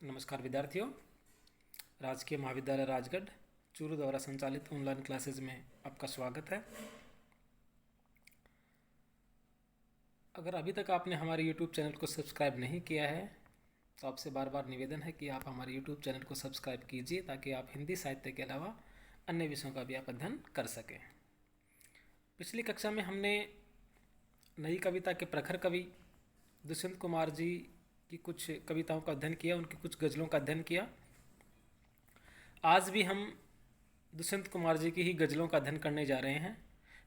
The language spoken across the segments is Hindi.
नमस्कार विद्यार्थियों। राजकीय महाविद्यालय राजगढ़ चूरू द्वारा संचालित ऑनलाइन क्लासेज में आपका स्वागत है। अगर अभी तक आपने हमारे YouTube चैनल को सब्सक्राइब नहीं किया है तो आपसे बार बार निवेदन है कि आप हमारे YouTube चैनल को सब्सक्राइब कीजिए ताकि आप हिंदी साहित्य के अलावा अन्य विषयों का भी आप अध्ययन कर सकें। पिछली कक्षा में हमने नई कविता के प्रखर कवि दुष्यंत कुमार जी की कुछ कविताओं का अध्ययन किया, उनकी कुछ गज़लों का अध्ययन किया। आज भी हम दुष्यंत कुमार जी की ही गज़लों का अध्ययन करने जा रहे हैं।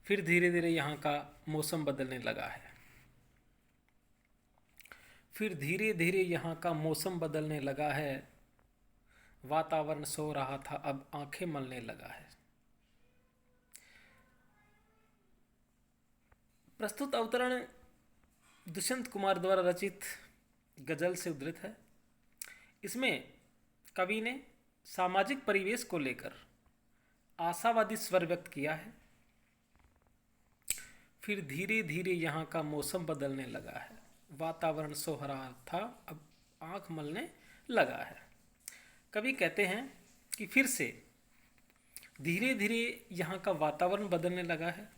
फिर धीरे धीरे यहाँ का मौसम बदलने लगा है। फिर धीरे धीरे यहाँ का मौसम बदलने लगा है, वातावरण सो रहा था अब आंखें मलने लगा है। प्रस्तुत अवतरण दुष्यंत कुमार द्वारा रचित गज़ल से उद्धृत है। इसमें कवि ने सामाजिक परिवेश को लेकर आशावादी स्वर व्यक्त किया है। फिर धीरे धीरे यहाँ का मौसम बदलने लगा है, वातावरण सो रहा था अब आँख मलने लगा है। कवि कहते हैं कि फिर से धीरे धीरे यहाँ का वातावरण बदलने लगा है।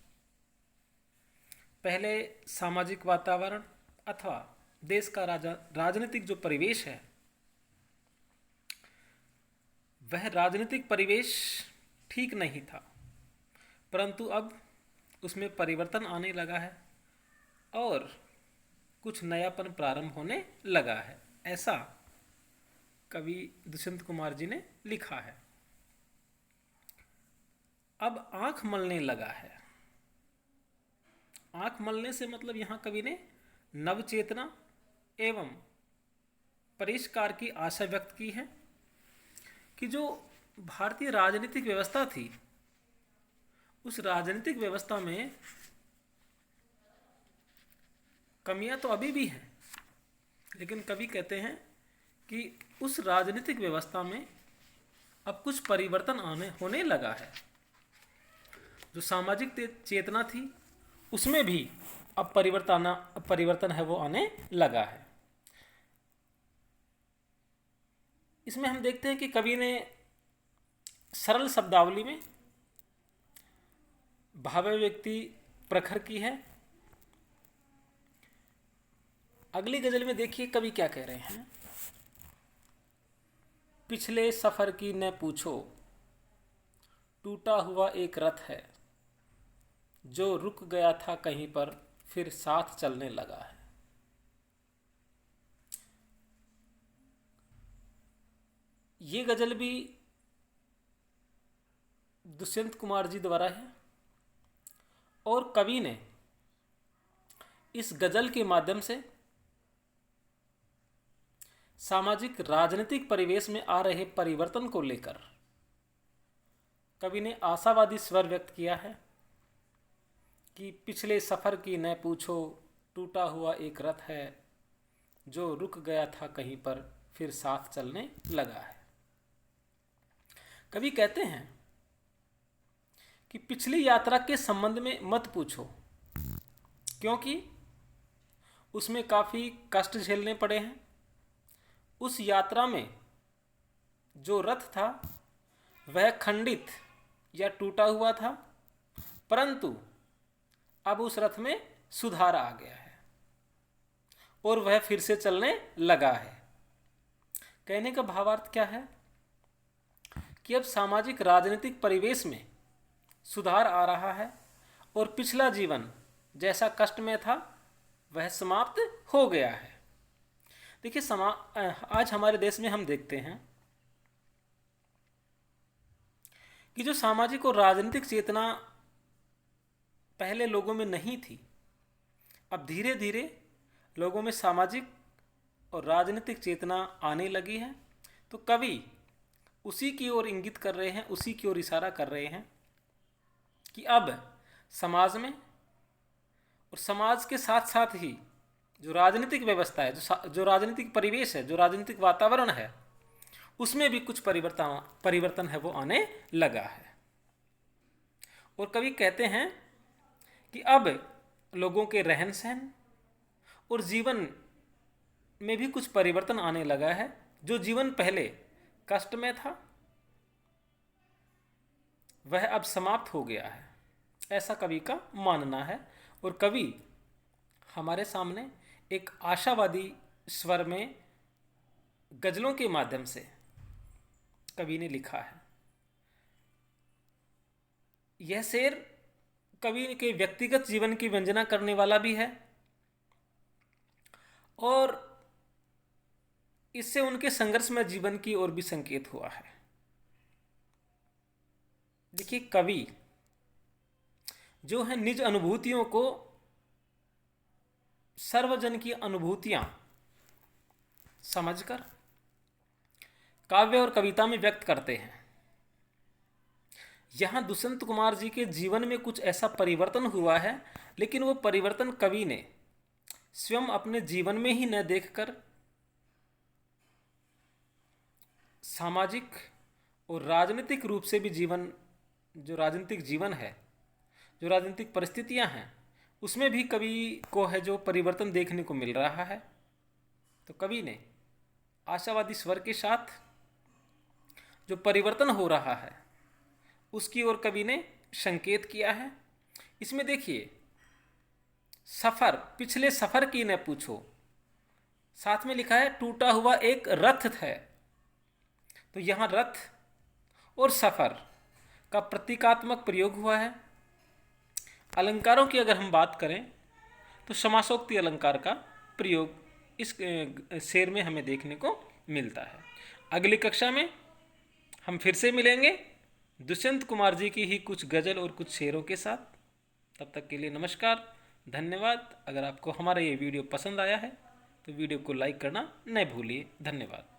पहले सामाजिक वातावरण अथवा देश का राजनीतिक जो परिवेश है, वह राजनीतिक परिवेश ठीक नहीं था, परंतु अब उसमें परिवर्तन आने लगा है और कुछ नयापन प्रारंभ होने लगा है। ऐसा कवि दुष्यंत कुमार जी ने लिखा है। अब आंख मलने लगा है। आंख मलने से मतलब यहाँ कवि ने नवचेतना एवं परिष्कार की आशा व्यक्त की है कि जो भारतीय राजनीतिक व्यवस्था थी, उस राजनीतिक व्यवस्था में कमियां तो अभी भी हैं, लेकिन कवि कहते हैं कि उस राजनीतिक व्यवस्था में अब कुछ परिवर्तन होने लगा है। जो सामाजिक चेतना थी उसमें भी अब परिवर्तन है वो आने लगा है। इसमें हम देखते हैं कि कवि ने सरल शब्दावली में भावाभिव्यक्ति प्रखर की है। अगली गजल में देखिए कवि क्या कह रहे हैं। पिछले सफर की न पूछो, टूटा हुआ एक रथ है, जो रुक गया था कहीं पर फिर साथ चलने लगा है। ये गजल भी दुष्यंत कुमार जी द्वारा है और कवि ने इस गजल के माध्यम से सामाजिक राजनीतिक परिवेश में आ रहे परिवर्तन को लेकर कवि ने आशावादी स्वर व्यक्त किया है कि पिछले सफर की न पूछो, टूटा हुआ एक रथ है, जो रुक गया था कहीं पर फिर साथ चलने लगा है। कवि कहते हैं कि पिछली यात्रा के संबंध में मत पूछो, क्योंकि उसमें काफ़ी कष्ट झेलने पड़े हैं। उस यात्रा में जो रथ था वह खंडित या टूटा हुआ था, परंतु अब उस रथ में सुधार आ गया है और वह फिर से चलने लगा है। कहने का भावार्थ क्या है कि अब सामाजिक राजनीतिक परिवेश में सुधार आ रहा है और पिछला जीवन जैसा कष्ट में था वह समाप्त हो गया है। देखिए, आज हमारे देश में हम देखते हैं कि जो सामाजिक और राजनीतिक चेतना पहले लोगों में नहीं थी, अब धीरे धीरे लोगों में सामाजिक और राजनीतिक चेतना आने लगी है। तो कवि उसी की ओर इंगित कर रहे हैं, उसी की ओर इशारा कर रहे हैं कि अब समाज में और समाज के साथ साथ ही जो राजनीतिक व्यवस्था है, जो राजनीतिक परिवेश है, जो राजनीतिक वातावरण है, उसमें भी कुछ परिवर्तन है वो आने लगा है। और कवि कहते हैं कि अब लोगों के रहन सहन और जीवन में भी कुछ परिवर्तन आने लगा है जो जीवन पहले कष्ट में था वह अब समाप्त हो गया है, ऐसा कवि का मानना है। और कवि हमारे सामने एक आशावादी स्वर में गजलों के माध्यम से कवि ने लिखा है। यह शेर कवि के व्यक्तिगत जीवन की वंदना करने वाला भी है और इससे उनके संघर्षमय जीवन की ओर भी संकेत हुआ है। देखिए, कवि जो है निज अनुभूतियों को सर्वजन की अनुभूतियां समझकर काव्य और कविता में व्यक्त करते हैं। यहाँ दुष्यंत कुमार जी के जीवन में कुछ ऐसा परिवर्तन हुआ है, लेकिन वो परिवर्तन कवि ने स्वयं अपने जीवन में ही न देखकर सामाजिक और राजनीतिक रूप से भी जीवन, जो राजनीतिक जीवन है, जो राजनीतिक परिस्थितियां हैं, उसमें भी कवि को है जो परिवर्तन देखने को मिल रहा है। तो कवि ने आशावादी स्वर के साथ जो परिवर्तन हो रहा है उसकी ओर कवि ने संकेत किया है। इसमें देखिए, सफर, पिछले सफर की न पूछो, साथ में लिखा है टूटा हुआ एक रथ है। तो यहाँ रथ और सफर का प्रतीकात्मक प्रयोग हुआ है। अलंकारों की अगर हम बात करें तो समासोक्ति अलंकार का प्रयोग इस शेर में हमें देखने को मिलता है। अगली कक्षा में हम फिर से मिलेंगे दुष्यंत कुमार जी की ही कुछ गज़ल और कुछ शेरों के साथ। तब तक के लिए नमस्कार, धन्यवाद। अगर आपको हमारा ये वीडियो पसंद आया है तो वीडियो को लाइक करना न भूलिए। धन्यवाद।